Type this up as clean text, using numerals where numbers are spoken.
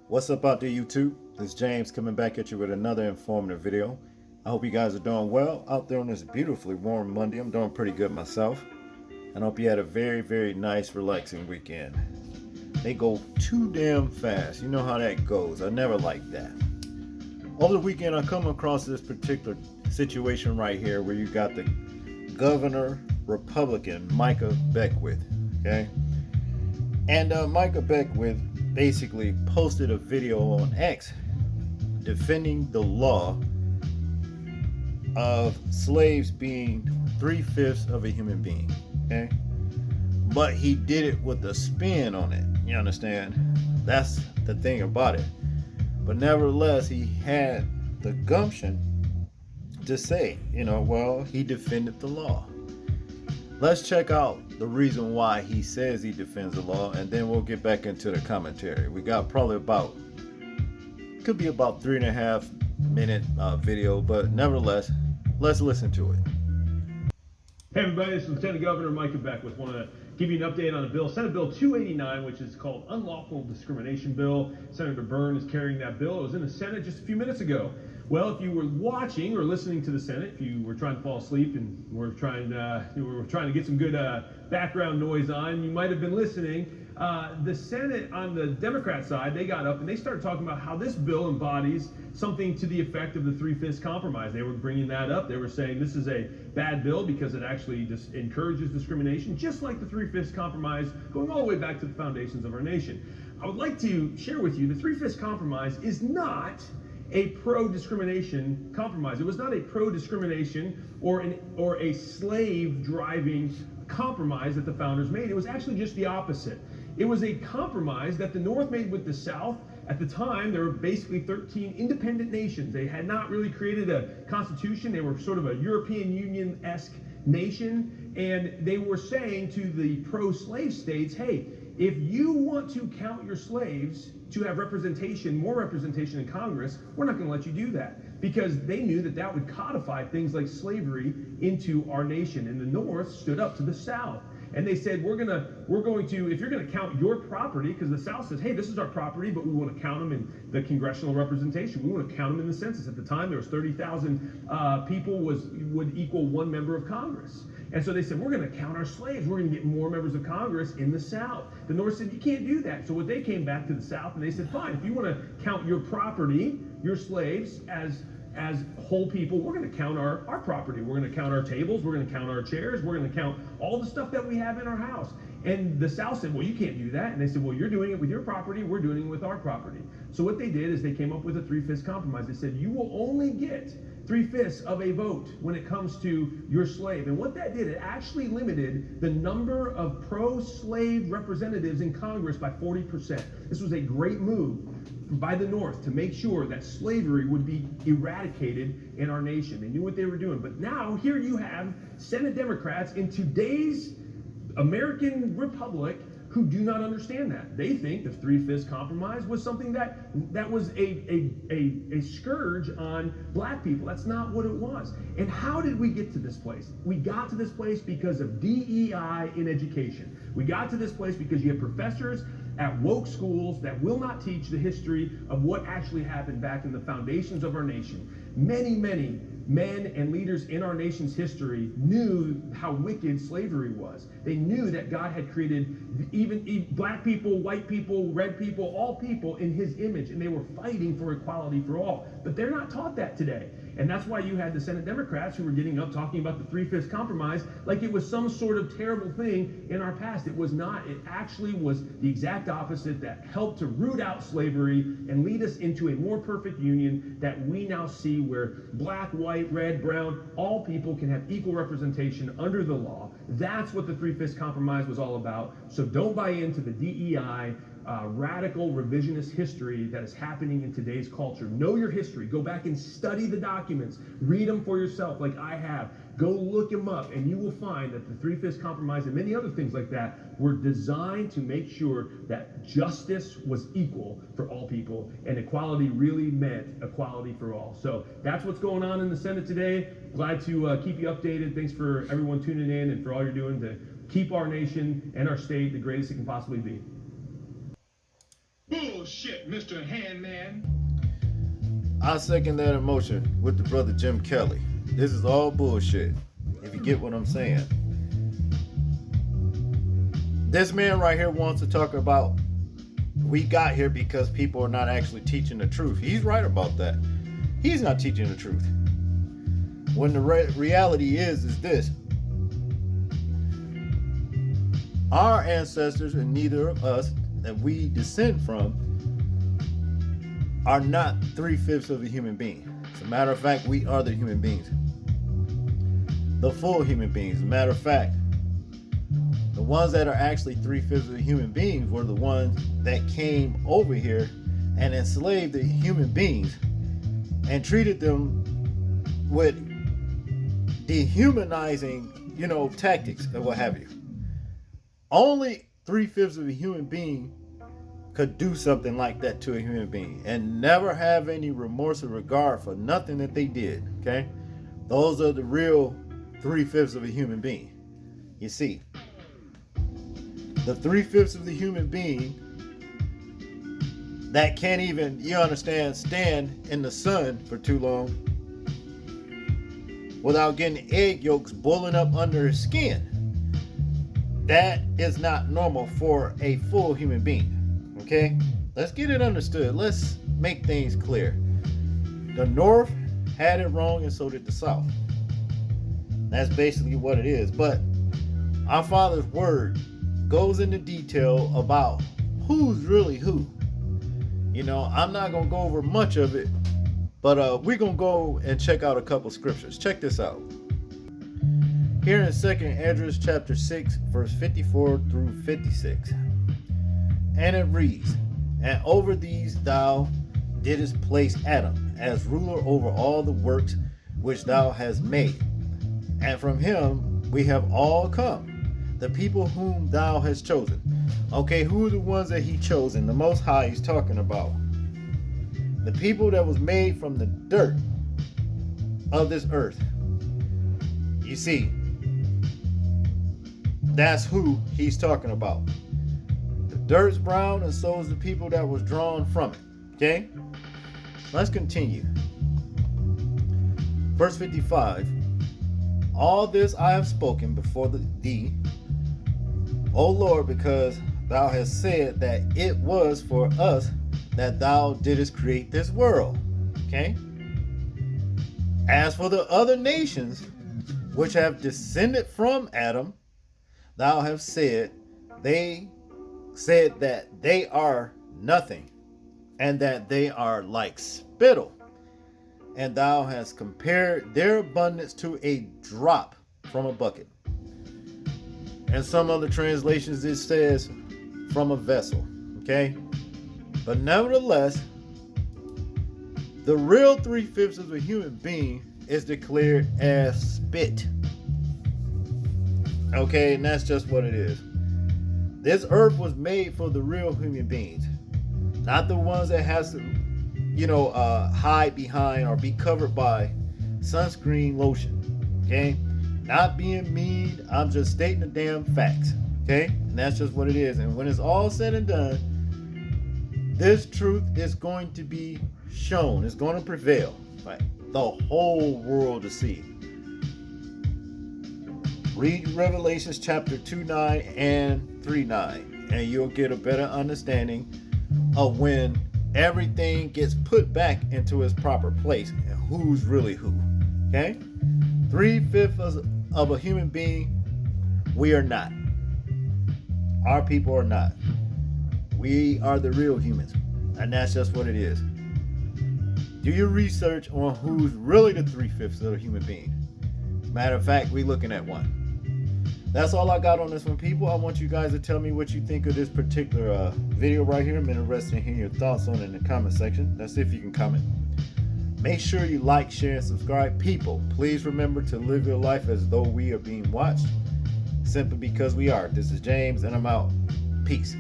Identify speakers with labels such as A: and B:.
A: What's up out there, YouTube? This is James coming back at you with another informative video. I hope you guys are doing well out there on this beautifully warm Monday. I'm doing pretty good myself. And I hope you had a very nice, relaxing weekend. They go too damn fast. You know how that goes. I never liked that. Over the weekend, I come across this particular situation right here where you got the governor Republican Micah Beckwith. Okay? And Micah Beckwith basically posted a video on X defending the law of slaves being 3/5 of a human being. Okay? But he did it with a spin on it. You understand? That's the thing about it. But nevertheless, he had the gumption to say, he defended the law. Let's check out the reason why he says he defends the law, and then we'll get back into the commentary. We got probably could be about 3.5 minute video, but nevertheless, let's listen to it.
B: Hey everybody, this is Lieutenant Governor Micah Beckwith. Want to give you an update on a bill, Senate Bill 289, which is called Unlawful Discrimination Bill. Senator Byrne is carrying that bill. It was in the Senate just a few minutes ago. Well, if you were watching or listening to the Senate, if you were trying to fall asleep and were trying to get some good background noise on, you might have been listening. The Senate on the Democrat side, they got up and they started talking about how this bill embodies something to the effect of the 3/5 compromise. They were bringing that up. They were saying this is a bad bill because it actually just encourages discrimination, just like the 3/5 compromise, going all the way back to the foundations of our nation. I would like to share with you the 3/5 compromise is not a pro-discrimination compromise. It was not a pro-discrimination or a slave-driving compromise that the founders made. It was actually just the opposite. It was a compromise that the North made with the South. At the time, there were basically 13 independent nations. They had not really created a constitution. They were sort of a European Union-esque nation, and they were saying to the pro-slave states, hey, if you want to count your slaves to have representation, more representation in Congress, we're not going to let you do that, because they knew that that would codify things like slavery into our nation. And the North stood up to the South. And they said, we're going to, if you're going to count your property, because the South says, hey, this is our property, but we want to count them in the congressional representation. We want to count them in the census. At the time, there was 30,000 people would equal one member of Congress. And so they said, we're going to count our slaves. We're going to get more members of Congress in the South. The North said, you can't do that. So what they came back to the South and they said, fine, if you want to count your property, your slaves, as whole people, we're going to count our property. We're going to count our tables. We're going to count our chairs. We're going to count all the stuff that we have in our house. And the South said, well, you can't do that. And they said, well, you're doing it with your property. We're doing it with our property. So what they did is they came up with a 3/5 compromise. They said, you will only get 3/5 of a vote when it comes to your slave. And what that did, it actually limited the number of pro-slave representatives in Congress by 40%. This was a great move by the North to make sure that slavery would be eradicated in our nation. They knew what they were doing. But now here you have Senate Democrats in today's American Republic who do not understand that. They think the 3/5 compromise was something that was a scourge on black people. That's not what it was. And how did we get to this place? We got to this place because of DEI in education. We got to this place because you have professors at woke schools that will not teach the history of what actually happened back in the foundations of our nation. Many men and leaders in our nation's history knew how wicked slavery was. They knew that God had created even black people, white people, red people, all people in his image, and they were fighting for equality for all. But they're not taught that today. And that's why you had the Senate Democrats who were getting up talking about the 3/5 compromise like it was some sort of terrible thing in our past. It was not. It actually was the exact opposite that helped to root out slavery and lead us into a more perfect union that we now see, where black, white, red, brown, all people can have equal representation under the law. That's what the 3/5 compromise was all about. So don't buy into the DEI radical revisionist history that is happening in today's culture. Know your history. Go back and study the documents. Read them for yourself like I have. Go look them up, and you will find that the 3/5 compromise and many other things like that were designed to make sure that justice was equal for all people, and equality really meant equality for all. So that's what's going on in the Senate today. Glad to keep you updated. Thanks for everyone tuning in and for all you're doing to keep our nation and our state the greatest it can possibly be.
C: Boom! bullshit, Mr. Handman.
A: I second that emotion with the brother Jim Kelly. This is all bullshit, if you get what I'm saying. This man right here wants to talk about we got here because people are not actually teaching the truth. He's right about that. He's not teaching the truth. When the reality is this. Our ancestors, and neither of us that we descend from, are not 3/5 of a human being. As a matter of fact, we are the human beings. The full human beings. As a matter of fact, the ones that are actually 3/5 of the human beings were the ones that came over here and enslaved the human beings and treated them with dehumanizing, tactics and what have you. Only 3/5 of a human being could do something like that to a human being and never have any remorse or regard for nothing that they did. Okay, those are the real 3/5 of a human being. You see, the 3/5 of the human being that can't even, stand in the sun for too long without getting egg yolks boiling up under his skin. That is not normal for a full human being. Okay? Let's get it understood. Let's make things clear. The North had it wrong, and so did the South. That's basically what it is. But our Father's Word goes into detail about who's really who. I'm not going to go over much of it, but we're going to go and check out a couple scriptures. Check this out. Here in 2nd Esdras chapter 6, verse 54 through 56. And it reads, "And over these thou didst place Adam as ruler over all the works which thou hast made. And from him we have all come, the people whom thou hast chosen." Okay, who are the ones that he chosen? The Most High he's talking about. The people that was made from the dirt of this earth. You see, that's who he's talking about. The dirt's brown, and so is the people that was drawn from it. Okay? Let's continue. Verse 55. "All this I have spoken before thee, O Lord, because thou hast said that it was for us that thou didst create this world." Okay? "As for the other nations which have descended from Adam, thou hast said that they are nothing, and that they are like spittle. And thou hast compared their abundance to a drop from a bucket." And some other translations it says from a vessel. Okay? But nevertheless, the real 3/5 of a human being is declared as spit. Okay, and that's just what it is. This earth was made for the real human beings, not the ones that has to, hide behind or be covered by sunscreen lotion. Okay, not being mean. I'm just stating the damn facts. Okay, and that's just what it is. And when it's all said and done, this truth is going to be shown. It's going to prevail, like the whole world to see. Read Revelations chapter 2:9 and 3:9, and you'll get a better understanding of when everything gets put back into its proper place and who's really who. Okay? 3/5 of a human being, we are not. Our people are not. We are the real humans, and that's just what it is. Do your research on who's really the 3/5 of a human being. Matter of fact, we looking at one. That's all I got on this one, people. I want you guys to tell me what you think of this particular video right here. I'm interested in hearing your thoughts on it in the comment section. Let's see if you can comment. Make sure you like, share, and subscribe. People, please remember to live your life as though we are being watched, simply because we are. This is James, and I'm out. Peace.